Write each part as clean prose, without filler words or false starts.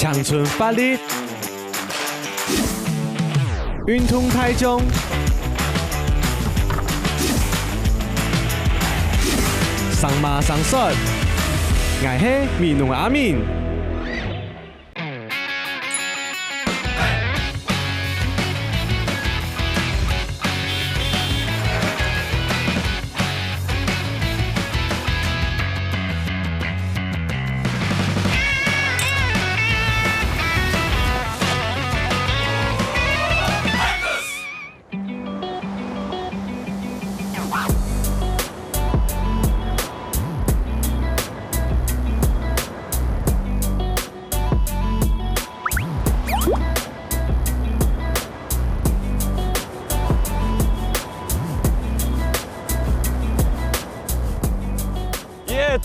乡村法律，运通台中，上马上率，我是闽南阿敏。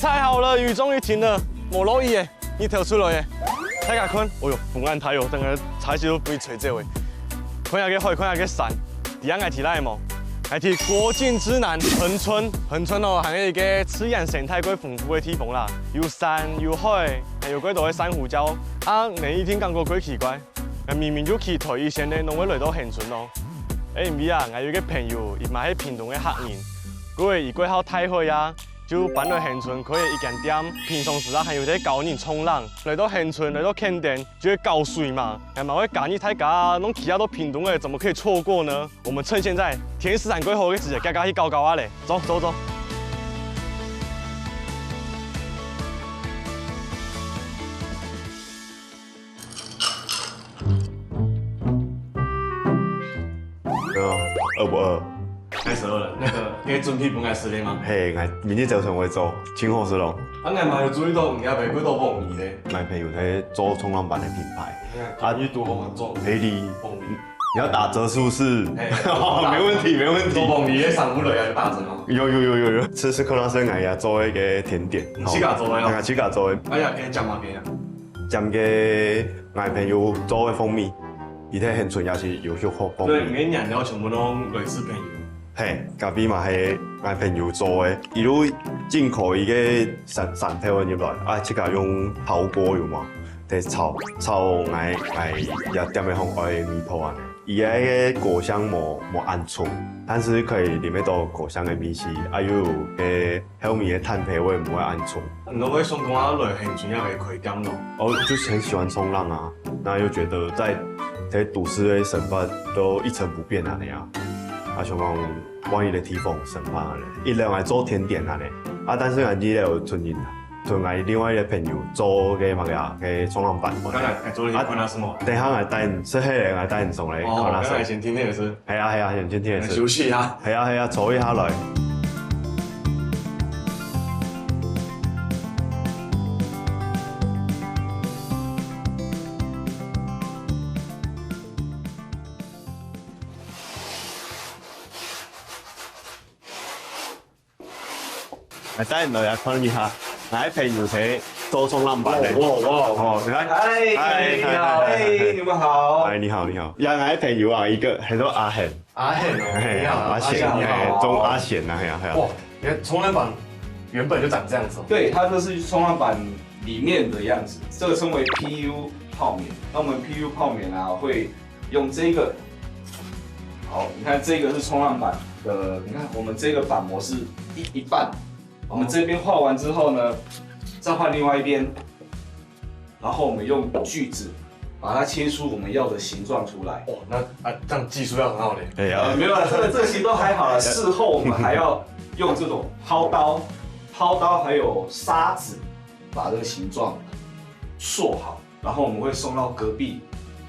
太好了，雨终于停了，无落雨的，你跳出来的，太甲困，哦哟，风安太哟，等下踩时都被吹走的，看下个海，看下个山，伫下爱提来无？爱提国境之南恒春，恒春哦，係一個自然生態幾豐富的地方啦，有山有海，還有幾多嘅珊瑚礁。啊，你一天感覺幾奇怪，明明就去台以前咧，攏會來到恒春咯。唔係啊，我有個朋友，伊嘛係屏東嘅客人，佢話伊過後太海啊。就搬到恒春，開一間店。平常時啊，還有在教人衝浪。來到恒春，來到墾丁，就會搞水嘛。還蠻會教你睇架，弄其他都屏東的，怎麼可以錯過呢？我們趁現在田市場過後，嘅直接加去搞搞啊嘞！走走走。饿不饿？开始饿了，那个准备不爱吃的吗？嘿，我明日早上会做青红丝龙。啊，我嘛有注意到，唔要卖几多凤梨咧。买朋友在做冲浪板的品牌，啊，你多帮忙做。黑梨凤梨，你要打折是不是？没问题，没问题。做凤梨的上不了要打折吗？有，这是克拉森哎呀做一个甜点。自家做的哦。自家做的。哎呀，给酱嘛给啊。酱个我朋友做的蜂蜜，伊在恒春也是有效好蜂蜜。对，你娘了全部拢类似朋友。嘿，咖啡嘛係我朋友做的，伊如進口伊個山頭入來，啊，即個用陶鍋有嘛，得炒我也點的紅愛米泡啊，伊個果香無暗醋，但是可以裡面都果香的米氣，啊又有個後面的炭皮味唔會暗醋。你會想講啊，來恒春也會開店咯？哦，就是很喜歡衝浪啊，那又覺得在都市的生活都一成不變啊那樣。啊，像講萬一的提風生發咧，伊兩個做甜點啊咧，啊，但是我哋有存人，同我另外一個朋友做嘅乜嘢嘅衝浪板。剛才做了看到什麼？等下我帶你，是黑人我帶你送嚟看下。剛才先聽的是。係啊，先聽的是。休息下。係啊，坐一下來。來帶你來看一下，我朋友係做衝浪板的。哦，你看。嗨，你好，哎，你們好。哎，你好。呀，我朋友啊，一個係做阿賢。阿賢，你好，阿賢，中阿賢啊，係啊。哇，原來衝浪板原本就長這樣子。對，它這是衝浪板裡面的樣子，這個稱為 PU 泡棉。那我們 PU 泡棉啊，會用這個。好，你看這個是衝浪板的，你看我們這個板模是一半。我們這邊畫完之後呢，再換另外一邊，然後我們用鋸子把它切出我們要的形狀出來。哦，那這樣技術要很好嘞。對啊。沒有啦，這些都還好啦。事後我們還要用這種拋刀還有砂紙，把這個形狀塑好，然後我們會送到隔壁，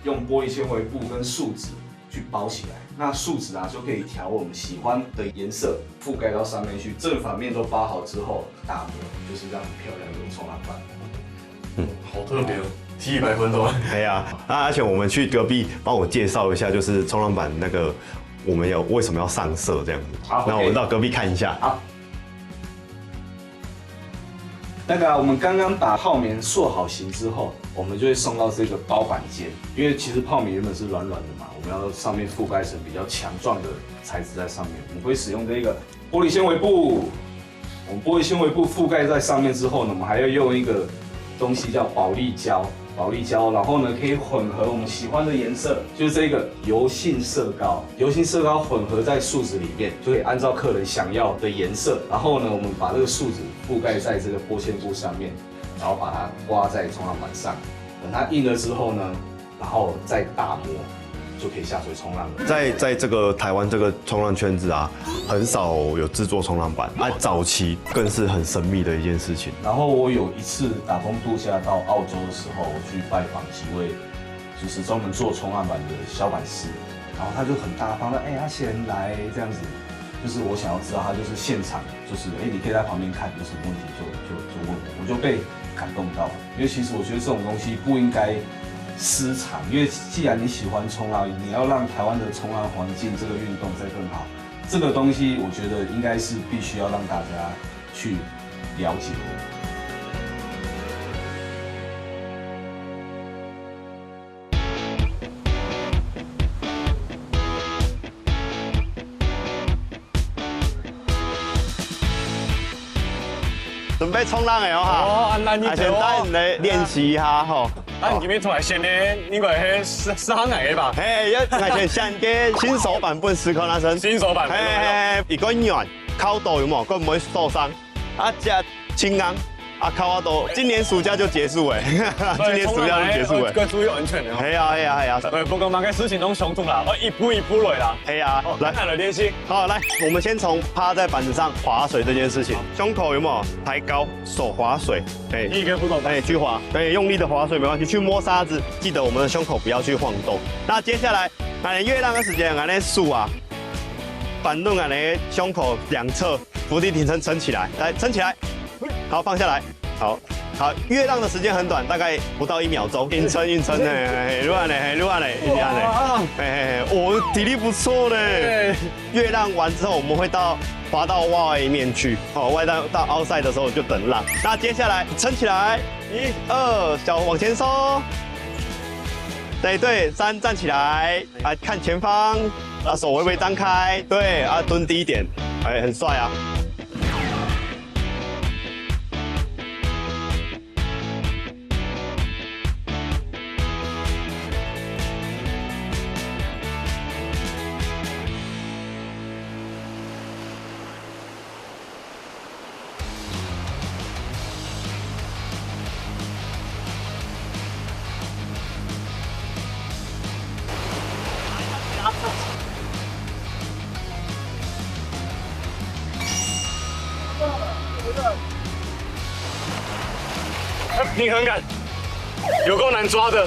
用玻璃纖維布跟樹脂去包起來。那樹脂啊就可以調我們喜歡的顏色，覆蓋到上面去，正反面都包好之後，打磨就是這樣很漂亮的衝浪板。好特別哦，提100分都。係啊，而且我們去隔壁幫我介紹一下，就是衝浪板那個我們有為什麼要上色這樣子。好，那我們到隔壁看一下。好。那個我們剛剛把泡棉塑好形之後，我們就會送到這個包板間，因為其實泡棉原本是軟軟的嘛，我們要上面覆蓋成比較強壯的材質在上面。我們會使用這個玻璃纖維布，我們玻璃纖維布覆蓋在上面之後呢，我們還要用一個東西叫保麗膠。保利胶，然后呢可以混合我们喜欢的颜色，就是这个油性色膏。油性色膏混合在树脂里面，就可以按照客人想要的颜色，然后呢我们把这个树脂覆盖在这个玻纤布上面，然后把它刮在冲浪板上，等它硬了之后呢，然后再打磨。就可以下水冲浪了。在这个台湾这个冲浪圈子啊，很少有制作冲浪板，早期更是很神秘的一件事情。然后我有一次打工度假到澳洲的时候，我去拜访几位就是专门做冲浪板的小板师，然后他就很大方的，阿贤来这样子，就是我想要知道他就是现场，就是你可以在旁边看，有什么问题就问我就被感动到了，因为其实我觉得这种东西不应该私藏，因为既然你喜欢冲浪，你要让台湾的冲浪环境这个运动再更好，这个东西我觉得应该是必须要让大家去了解的。准备冲浪的哦哈！哦，咱先带你来练习一下吼。咱今日出来先咧，应该迄3行来个吧？嘿，要先先给新手版本试看那身。新手版本。嘿，一个软，靠度有冇？佢唔会受伤。啊，只轻钢，啊靠啊都，今年暑假就结束诶。今年暑假就结束诶。要注意安全的。系啊系啊系啊。不过嘛个事情拢上重啦，我一步一步来啦。系啊，来练习。好，来，我们先从趴在板子上划水这件事情，胸口有没有抬高，手划水，哎，第一个步骤，去划，用力的划水没关系，去摸沙子，记得我们的胸口不要去晃动。那接下来，越浪的时间，俺那竖啊，板凳俺那胸口两侧伏地挺身撑起来，来撑起来，好放下来，好。好，越浪的时间很短，大概不到1秒钟，硬撑硬撑嘞，撸啊嘞，撸啊嘞，一样嘞，我体力不错嘞。越浪完之后，我们会滑到外面去，外到outside的时候就等浪。那接下来撑起来，1、2，脚往前收，对，3站起来，啊，看前方，啊，手微微张开，对，啊，蹲低一点，哎，很帅啊。平衡感有够难抓的。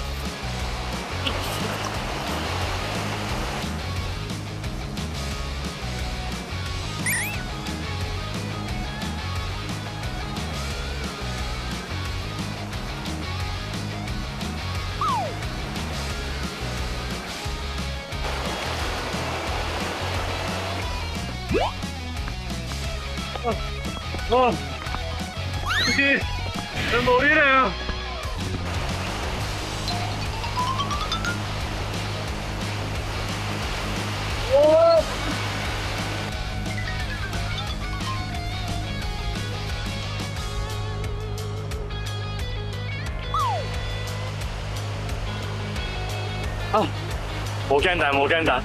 很努力的呀。无简单，无简单。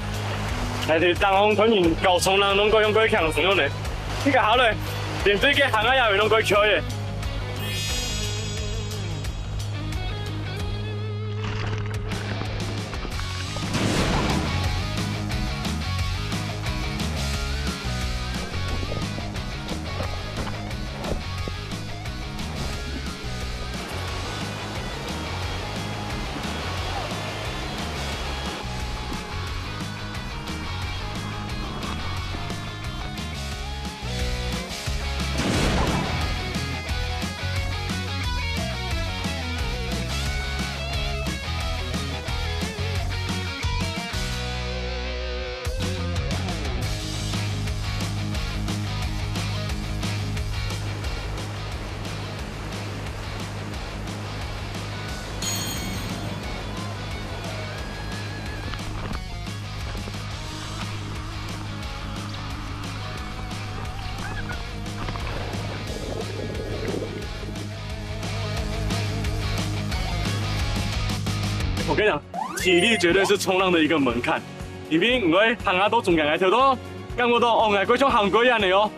但是东方可能搞冲浪拢个用过强什么呢？你个好嘞，连水个行啊也会拢过桥的。跟你讲，体力绝对是冲浪的一个门槛。里面唔会行下都仲硬條多，咁我都往外嗰種行過人嚟哦。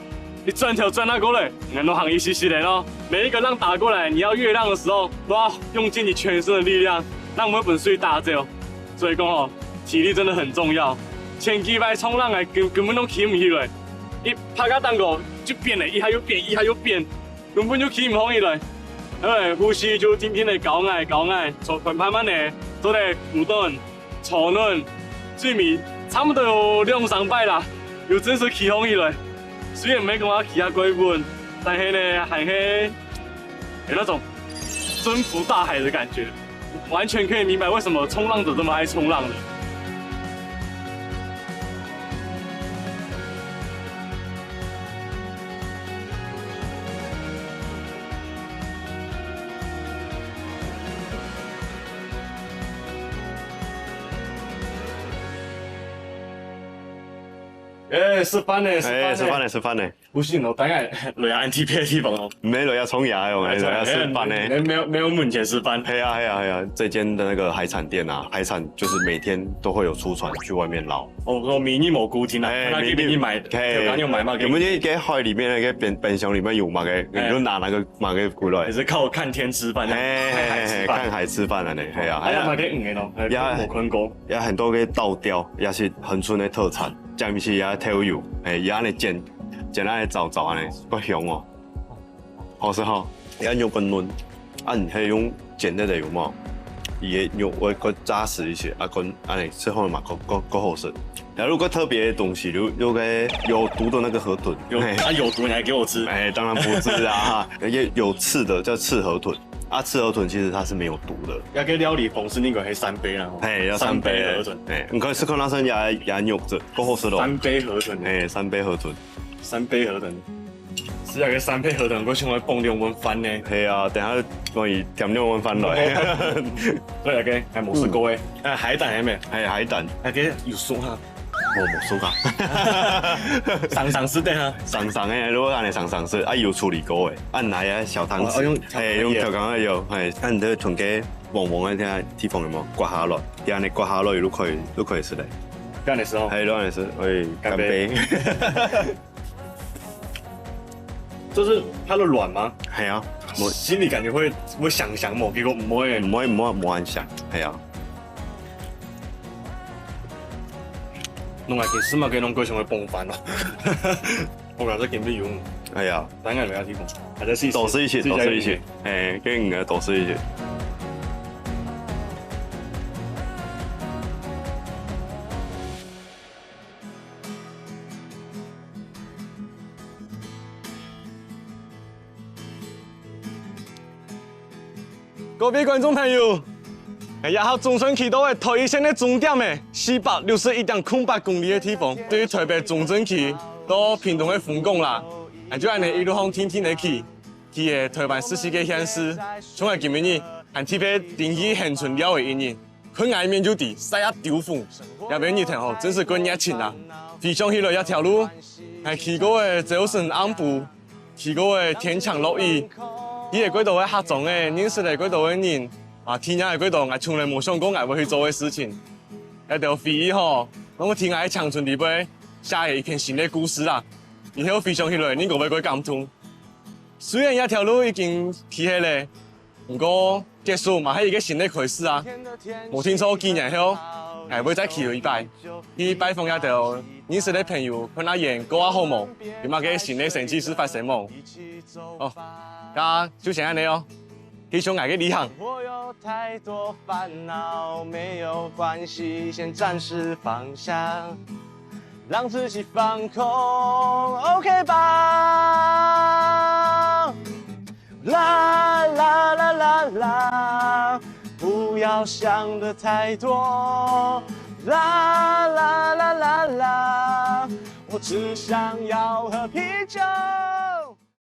你轉條轉那過來，硬都行一稀稀的咯。每一個浪打過來，你要越浪的時候，都要用盡你全身的力量，讓每本水打走。所以講哦，體力真的很重要。前幾擺衝浪根本都起唔起來，一拍個單個就變了，一下又變，一下又變，根本就起唔好起來。呼吸就天天的搞矮，慢慢的都在鼓動、吵嫩。水面差不多有2-3擺啦，又真是起風起來。雖然沒講我起下過穩，但是呢，還是有那種征服大海的感覺，完全可以明白為什麼衝浪者這麼愛衝浪了。示範呢，示範呢。不行哦，等下落下 NTP 的地方哦。唔係落下衝牙用，落下示範呢。沒有門前示範。係啊，這間的那個海產店啊，海產就是每天都會有出船去外面撈。我迷你蘑菇聽啦，那給你買，剛有買嘛？有冇啲喺海裡面那個冰箱裡面有嘛嘅？你就拿那個買個過來。也是靠看天吃飯，看海吃飯啊你，係啊。係啊，買啲魚咯，有昆哥，有很多嘅倒雕，也是恆春的特產。加面是也跳油，也安尼煎安尼走安尼，夠香哦。好食好，也肉滾嫩，你可以用煎的油嘛，伊嘅肉會更扎實一些，更安尼吃後嘛夠好食。然後如果特別的東西，有個有毒的那個河豚，有毒你還給我吃？當然不是啊，有刺的叫刺河豚。刺河豚其實它是沒有毒的。要給料理pom是那個係3杯啦。要3杯河豚。你可以試看那身也肉質，夠好食咯。3杯河豚。3杯河豚。3杯河豚。是啊，個3杯河豚，我想來蹦兩碗飯呢。係啊，等下可以點兩碗飯來。所以嘅係冇試過嘅。海膽係咩？係海膽。係嘅有酥哈。冇酥噶，上色的哈，上嘅，如果按你上色，有處理過嘅，拿啊小湯匙，用調羹嘅油，按你豚嘅黃黃嘅地方有冇刮下落，按你刮下落都可以食的。乾的時候，乾的時候，乾杯。這是它的卵嗎？係啊，我心裡感覺會想冇，結果唔會冇想，係啊。弄下件事嘛，給弄過上去蹦飯咯。我覺得見唔用。係啊，等下嚟下地方，或者試。都試一次，跟五個都試一次。各位觀眾朋友。日後中山區都係台一線的終點嘅461.08公里的地方，對於台北中正區到屏東的分工啦，就按你一路向天的去嘅台灣14個縣市，從來今日按特別定義恆春了的一年，佢外面就地曬下丟風，入邊日頭吼真是過熱情啦。飛上去了一條路，係去過嘅早晨暗晡，去過嘅天長落雨，伊係嗰度嘅客莊嘅，認識嚟嗰度嘅人。天涯喺嗰度，我從來冇想過我會去做嘅事情。一條飛機吼，我聽喺長春地邊寫下一篇新的故事啦。然後飛上去來，你個會個感動。雖然一條路已經起起嚟，不過結束嘛係一個新的開始啊。冇聽錯幾年後，會再去一擺，去拜訪一條認識的朋友，看下人過下好冇，有冇個新的成績是發生冇？哦，那就先安尼哦。繼續愛個旅行。我有太多煩惱，沒有關係，先暫時放下，讓自己放空 ，OK 吧？啦啦啦啦啦，不要想得太多，啦啦啦啦啦，我只想要喝啤酒。